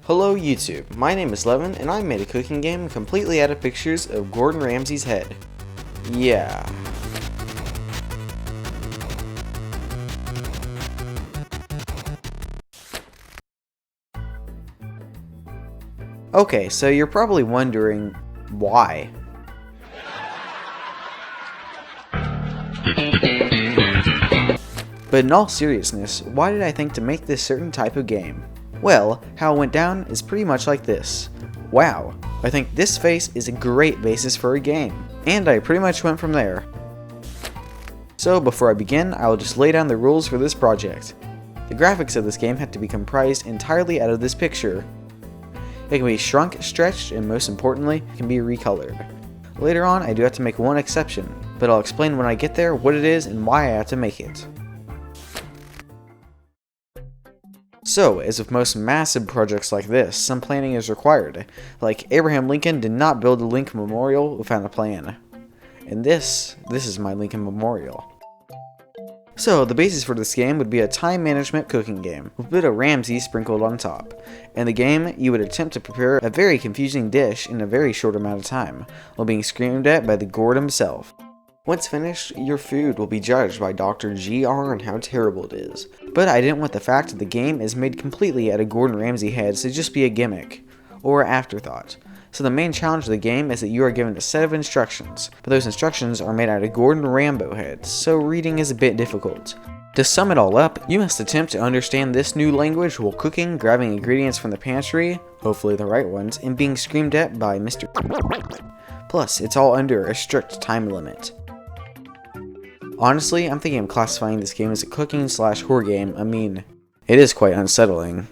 Hello YouTube, my name is Levin and I made a cooking game completely out of pictures of Gordon Ramsay's head. Yeah. Okay, so you're probably wondering, why? But in all seriousness, why did I think to make this certain type of game? Well, how it went down is pretty much like this. Wow, I think this face is a great basis for a game. And I pretty much went from there. So before I begin, I will just lay down the rules for this project. The graphics of this game have to be comprised entirely out of this picture. It can be shrunk, stretched, and most importantly, it can be recolored. Later on, I do have to make one exception, but I'll explain when I get there what it is and why I have to make it. So, as with most massive projects like this, some planning is required. Like, Abraham Lincoln did not build the Lincoln Memorial without a plan. And this is my Lincoln Memorial. So, the basis for this game would be a time management cooking game, with a bit of Ramsey sprinkled on top. In the game, you would attempt to prepare a very confusing dish in a very short amount of time, while being screamed at by the Gordon himself. Once finished, your food will be judged by Dr. GR on how terrible it is. But I didn't want the fact that the game is made completely out of Gordon Ramsay heads to just be a gimmick, or afterthought. So the main challenge of the game is that you are given a set of instructions, but those instructions are made out of Gordon Rambo heads, so reading is a bit difficult. To sum it all up, you must attempt to understand this new language while cooking, grabbing ingredients from the pantry, hopefully the right ones, and being screamed at by Mr. Plus, it's all under a strict time limit. Honestly, I'm thinking of classifying this game as a cooking/horror game. I mean, it is quite unsettling.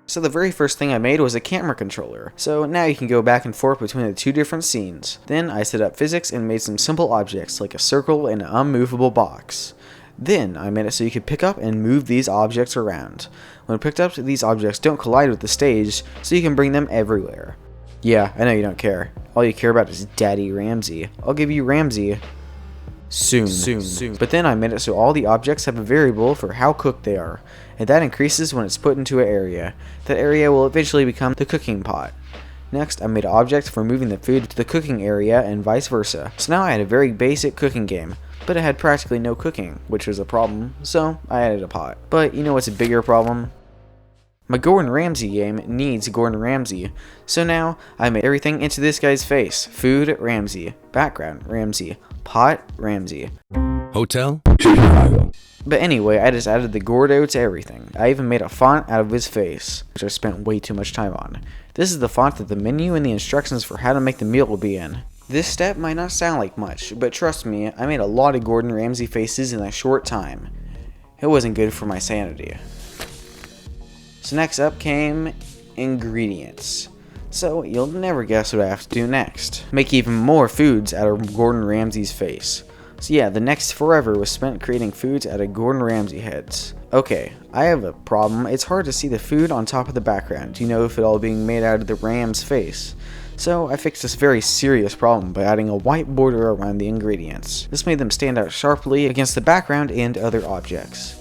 So the very first thing I made was a camera controller, so now you can go back and forth between the two different scenes. Then I set up physics and made some simple objects like a circle and an unmovable box. Then I made it so you could pick up and move these objects around. When picked up, these objects don't collide with the stage, so you can bring them everywhere. Yeah, I know you don't care. All you care about is Daddy Ramsey. I'll give you Ramsey. Soon. But then I made it so all the objects have a variable for how cooked they are, and that increases when it's put into an area. That area will eventually become the cooking pot. Next, I made an object for moving the food to the cooking area and vice versa. So now I had a very basic cooking game, but it had practically no cooking, which was a problem, so I added a pot. But you know what's a bigger problem? My Gordon Ramsay game needs Gordon Ramsay, so now I made everything into this guy's face. Food, Ramsay. Background, Ramsay. Pot, Ramsay. Hotel? But anyway, I just added the Gordo to everything. I even made a font out of his face, which I spent way too much time on. This is the font that the menu and the instructions for how to make the meal will be in. This step might not sound like much, but trust me, I made a lot of Gordon Ramsay faces in a short time. It wasn't good for my sanity. So next up came ingredients. So you'll never guess what I have to do next. Make even more foods out of Gordon Ramsay's face. So yeah, the next forever was spent creating foods out of Gordon Ramsay heads. Okay, I have a problem. It's hard to see the food on top of the background. You know, if it all being made out of the ram's face. So I fixed this very serious problem by adding a white border around the ingredients. This made them stand out sharply against the background and other objects.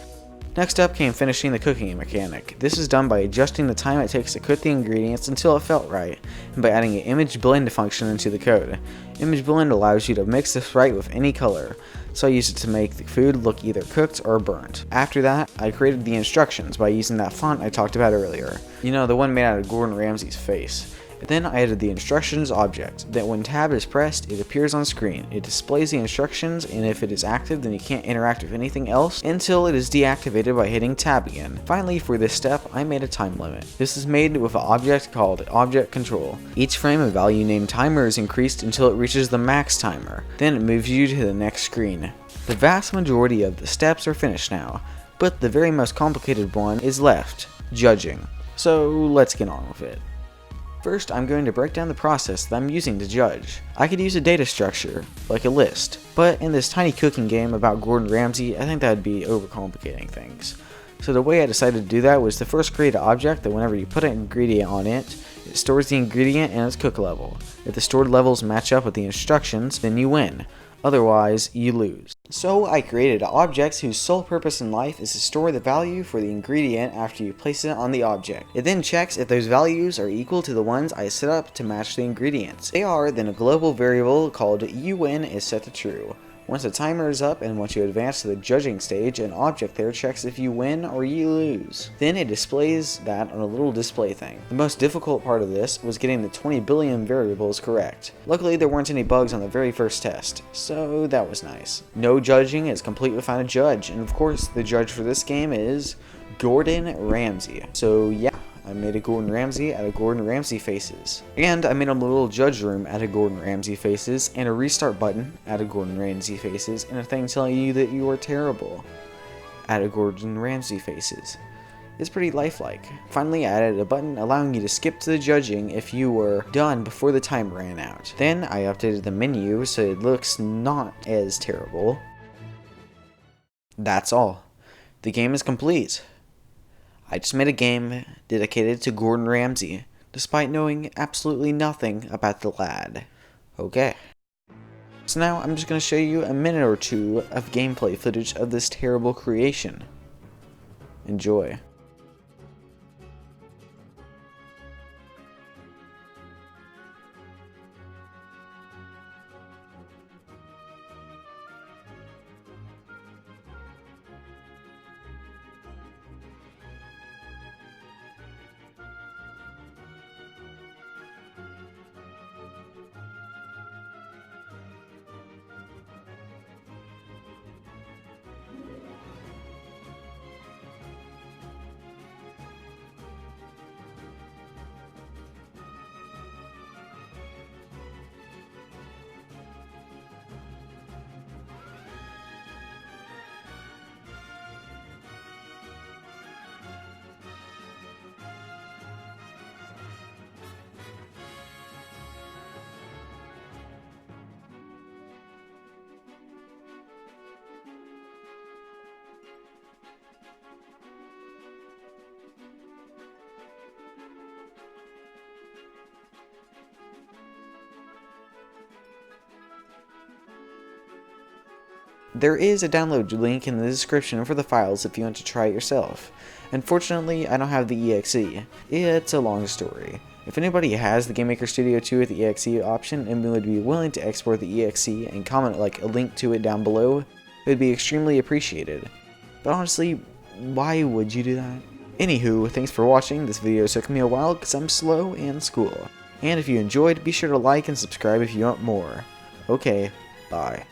Next up came finishing the cooking mechanic. This is done by adjusting the time it takes to cook the ingredients until it felt right, and by adding an image blend function into the code. Image blend allows you to mix this right with any color, so I used it to make the food look either cooked or burnt. After that, I created the instructions by using that font I talked about earlier. You know, the one made out of Gordon Ramsay's face. Then I added the instructions object, that when tab is pressed, it appears on screen. It displays the instructions, and if it is active, then you can't interact with anything else until it is deactivated by hitting tab again. Finally, for this step, I made a time limit. This is made with an object called object control. Each frame of value named timer is increased until it reaches the max timer. Then it moves you to the next screen. The vast majority of the steps are finished now, but the very most complicated one is left, judging. So let's get on with it. First, I'm going to break down the process that I'm using to judge. I could use a data structure, like a list, but in this tiny cooking game about Gordon Ramsay, I think that would be overcomplicating things. So the way I decided to do that was to first create an object that whenever you put an ingredient on it, it stores the ingredient and its cook level. If the stored levels match up with the instructions, then you win. Otherwise, you lose. So I created objects whose sole purpose in life is to store the value for the ingredient after you place it on the object. It then checks if those values are equal to the ones I set up to match the ingredients. They are, then a global variable called UN is set to true. Once the timer is up and once you advance to the judging stage, an object there checks if you win or you lose. Then it displays that on a little display thing. The most difficult part of this was getting the 20 billion variables correct. Luckily there weren't any bugs on the very first test, so that was nice. No judging is complete without a judge, and of course the judge for this game is Gordon Ramsay. So yeah. I made a Gordon Ramsay out of Gordon Ramsay faces. And I made a little judge room out of Gordon Ramsay faces, and a restart button out of Gordon Ramsay faces, and a thing telling you that you are terrible out of Gordon Ramsay faces. It's pretty lifelike. Finally, I added a button allowing you to skip to the judging if you were done before the time ran out. Then I updated the menu so it looks not as terrible. That's all. The game is complete. I just made a game dedicated to Gordon Ramsay, despite knowing absolutely nothing about the lad. Okay. So now I'm just going to show you a minute or two of gameplay footage of this terrible creation. Enjoy. There is a download link in the description for the files if you want to try it yourself. Unfortunately, I don't have the EXE. It's a long story. If anybody has the Gamemaker Studio 2 with the EXE option and would be willing to export the EXE and comment like a link to it down below, it would be extremely appreciated. But honestly, why would you do that? Anywho, thanks for watching. This video took me a while because I'm slow and school. And if you enjoyed, be sure to like and subscribe if you want more. Okay, bye.